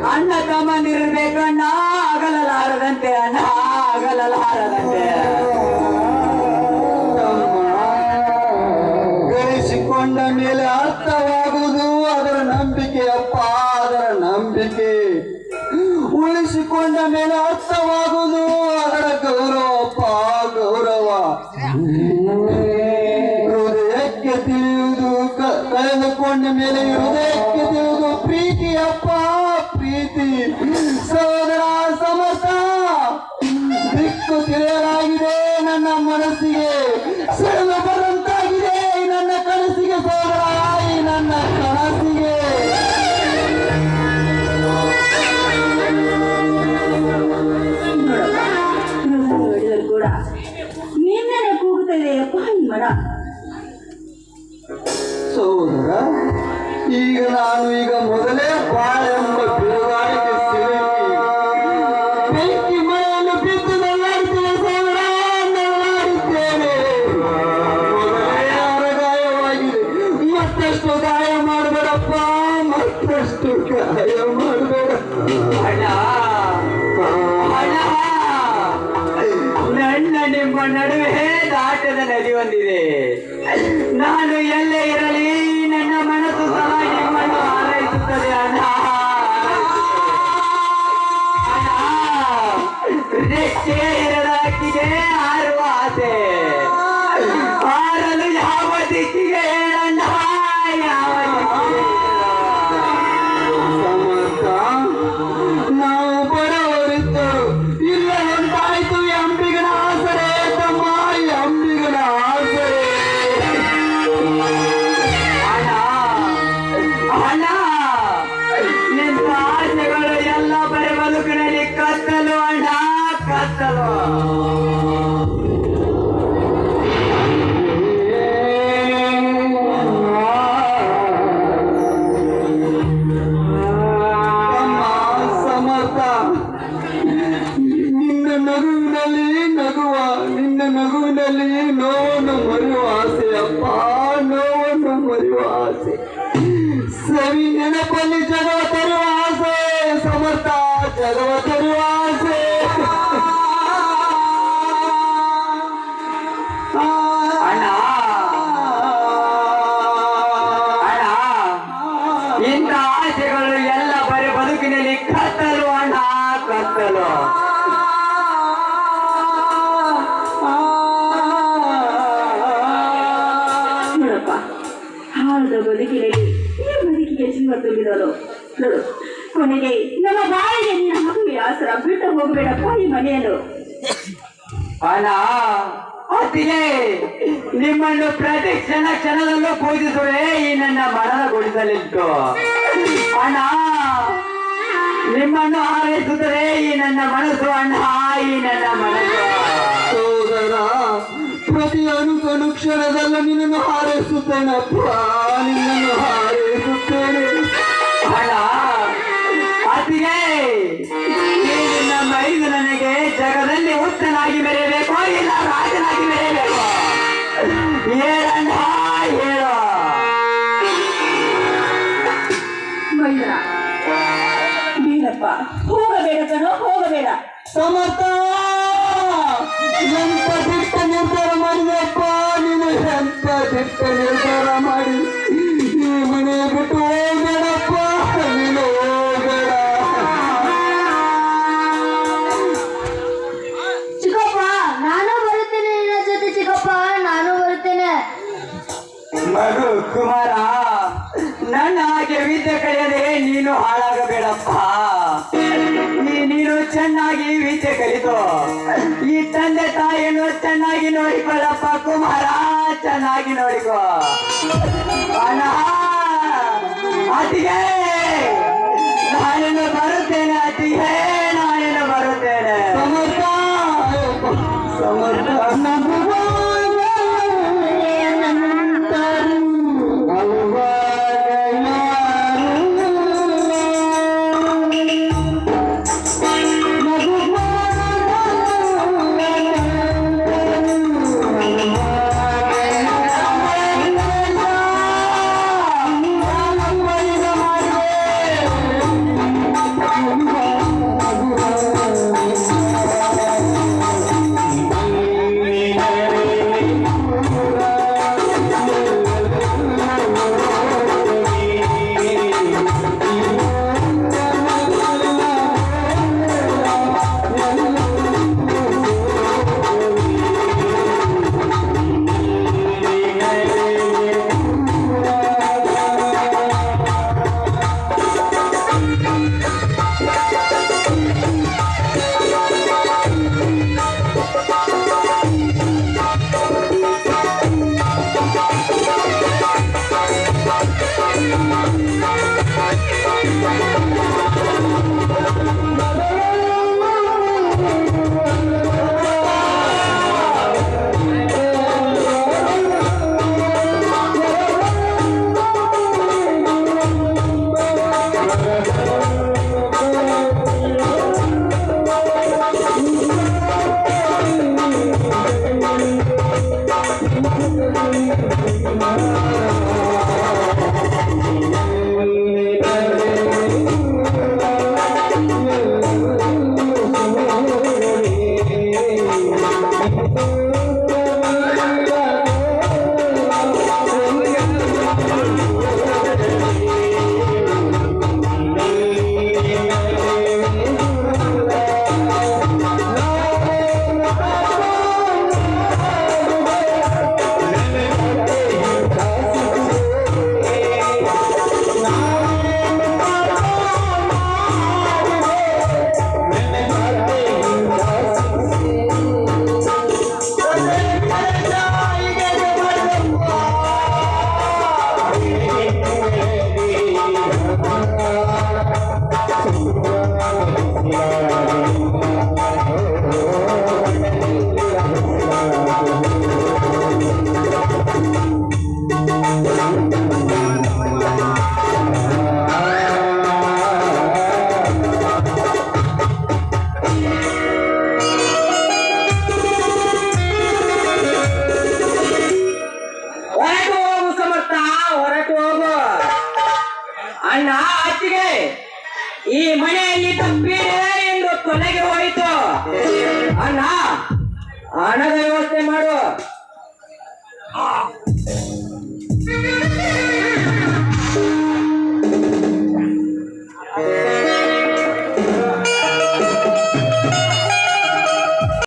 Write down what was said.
ಅಣ್ಣ ತಮ್ಮಂದಿರಬೇಕಣ್ಣ ಆಗಲಾರದಂತೆ ಅಣ್ಣ ಆಗಲಾರದಂತೆ ಗಳಿಸಿಕೊಂಡ ಮೇಲೆ ಅರ್ಥವಾಗುವುದು ಅದರ ನಂಬಿಕೆ ಅಪ್ಪ ಅದರ ನಂಬಿಕೆ ಉಳಿಸಿಕೊಂಡ ಮೇಲೆ ಅರ್ಥವಾಗುವುದು ಅದರ ಗೌರವ ಅಪ್ಪ ಗೌರವ ಹೃದಯಕ್ಕೆ ತಿಳಿಯುವುದು ಕಳೆದುಕೊಂಡ ಮೇಲೆ ಹೃದಯಕ್ಕೆ ತಿಳಿಯುವುದು ಪ್ರೀತಿ ಅಪ್ಪ ಪ್ರೀತಿ ಸಹೋದರ ಸಮರ್ಥ ದಿಕ್ಕು ತಿಳಿಯಲಾಗಿದೆ ನನ್ನ ಮನಸ್ಸಿಗೆ ಸೆಳೆದು ಬರುವಂತಾಗಿದೆ ನನ್ನ ಕನಸಿಗೆ ಸಹೋದರ ನನ್ನ ಕನಸಿಗೆ ನೋಡಿದರೂ ಕೂಡ ನಿನ್ನೆ ಕೂಗುತ್ತದೆ ಅಪ್ಪ ಈ ಮರ ಸಹೋದರ ಈಗ ಮೊದಲೇ ಬಾಳೆಂಬ ಬಿರುಗಾಳಿಗೆ ಸಿಲುಕಿ ಬೆಂಕಿ ಮಳೆಯನ್ನು ಬಿದ್ದು ನಲ್ಲಾಡುತ್ತೇನೆ ಸಹೋದರ ನಲ್ಲಾಡುತ್ತೇನೆ ಮೊದಲೇ ಗಾಯವಾಗಿದೆ ಮತ್ತಷ್ಟು ಗಾಯ ಮಾಡಬೇಡಪ್ಪ ಮತ್ತಷ್ಟು ಗಾಯ ಮಾಡಬೇಡ ನನ್ನ ನಿಮ್ಮ ನಡುವೆ ದಾಟದ ನದಿ ಹೊಂದಿದೆ ನಾನು ಎಲ್ಲೇ ಇರಲಿ ನನ್ನ ಮನಸ್ಸು ಸಹ ನಿಮ್ಮನ್ನು ಹಾರೈಸುತ್ತದೆ ಅಣ್ಣ ರೆಕ್ಕೆ ಎರಡಕ್ಕಿಗೆ ಹಾರುವ ಆಸೆ ಹಾರಲು ಯಾವ ದಿಕ್ಕಿಗೆ ಹೇಳಣ್ಣ ಯಾವ ದಿಕ್ಕಿಗೆ ಸಮರ್ಥ ನಾವು ಬಡವರಿದ್ದರು ಇಲ್ಲ ಎಂತಾಯ್ತು ಅಂಬಿಗನ ಆಸರೆ ತಮ್ಮ ಅಂಬಿಗನ ಆಸರೆ ಅಣ್ಣ ನಿಮ್ಮ ಆಸೆಗಳು ಎಲ್ಲ ಬರೀ ಬದುಕಿನಲ್ಲಿ ಕತ್ತಲು ಅಣ್ಣ ಕತ್ತಲು ಸಮರ್ಥ ನಿನ್ನ ನಗುವಿನಲ್ಲಿ ನೋವನ್ನು ಮರೆಯುವ ಆಸೆ ಅಪ್ಪ ನೋವನ್ನು ಮರೆಯುವ ಆಸೆ ಸವಿ ನೆನಪಲ್ಲಿ ಜಗವ ತರುವ ಆಸೆ ಸಮರ್ಥ ಜಗವ ತರುವ ಆಸೆ ಅಣ್ಣ ಇಂಥ ಆಸೆಗಳು ಎಲ್ಲ ಬರೀ ಬದುಕಿನಲ್ಲಿ ಕತ್ತಲು ಅಣ್ಣ ಕತ್ತಲು ನೋಡಪ್ಪ ಹಾಳದ ಬದುಕಿನಲ್ಲಿ ಈ ಬದುಕಿಗೆ ಜೀವ ತುಂಬಿದವರು ನೋಡು ಕೊನೆಗೆ ನಮ್ಮ ಬಾಯಿಗೆ ನಿನ್ನ ಮಗುವೆ ಆಸರ ಬಿಟ್ಟು ಹೋಗಬೇಡಪ್ಪ ಈ ಮನೆಯನ್ನು ಅಣ್ಣ ಅತಿಗೆ ನಿಮ್ಮನ್ನು ಪ್ರತಿ ಕ್ಷಣದಲ್ಲೂ ಪೂಜಿಸುವೆ ಈ ನನ್ನ ಮನದ ಗುಡಿಸಲಿಟ್ಟು ಅಣ್ಣ ನಿಮ್ಮನ್ನು ಹಾರೈಸುತ್ತದೆ ಈ ನನ್ನ ಮನಸ್ಸು ಅಣ್ಣ ಈ ನನ್ನ ಮನಸ್ಸು ಸೋದರ ಪ್ರತಿ ಅನುಕ್ಷಣದಲ್ಲ ನಿನ್ನನ್ನು ಹಾರೈಸುತ್ತೇನಪ್ಪ ನಿನ್ನನ್ನು ಹಾರೈಸುತ್ತೇನೆ ಅಣ್ಣ ಅತಿಗೆ ನಿನ್ನ ಮೈದು ನನಗೆ ಜಗದಲ್ಲಿ ಉತ್ತನಾಗಿ ಮೆರೆಯಬೇಕು ಇಲ್ಲ ರಾಜನಾಗಿ ಮೆರೆಯಬೇಕು ಹೇಳಣ್ಣ ಹೇಳು ಮೈದ್ರ ಬೇಡಪ್ಪ ಹೋಗಬೇಡ ಕಣೋ ಹೋಗಬೇಡ ಸಮರ್ಥ ಎಂತ ದಿಟ್ಟ ನಿರ್ಧಾರ ಮಾಡಿದೆಯಪ್ಪ ನೀನು ಎಂತ ದಿಟ್ಟ ನಿರ್ಧಾರ ಮಾಡಿ ಈ ಮನೆ ಬಿಟ್ಟು ಹೋಗಬೇಡಪ್ಪ ನೀನು ಹೋಗಬೇಡ ಚಿಕ್ಕಪ್ಪ ನಾನು ಬರುತ್ತೇನೆ ನಿನ್ನ ಜೊತೆ ಚಿಕ್ಕಪ್ಪ ನಾನು ಬರುತ್ತೇನೆ ಮರು ಕುಮಾರ ನನ್ನ ಹಾಗೆ ವಿದ್ಯೆ ಕಲಿಯದೆ ನೀನು ಹಾಳಾಗಬೇಡಪ್ಪ ನೀನು ಚೆನ್ನಾಗಿ ವಿದ್ಯೆ ಕಲಿತು ಈ ತಂದೆ ತಾಯಿಯನ್ನು ಚೆನ್ನಾಗಿ ನೋಡಿಕೊಳ್ಳಪ್ಪ ಕುಮಾರ ಚೆನ್ನಾಗಿ ನೋಡಿಕೋ ಅಣ್ಣ ಅತಿಗೆ ನಾನೇನು ಬರುತ್ತೇನೆ ಅತಿಗೆ ನಾನೇನು ಬರುತ್ತೇನೆ ಸಮರ್ಥ ಸಮರ್ಥ ಹೊರಟು ಹೋಗು. ಅಣ್ಣ ಅತ್ತಿಗೆ, ಈ ಮನೆಯಲ್ಲಿ ತಪ್ಪಿದೆ ಎಂದು ಕೊನೆಗೆ ಹೋಯಿತು. ಅಣ್ಣ, ಹಣದ ವ್ಯವಸ್ಥೆ ಮಾಡು.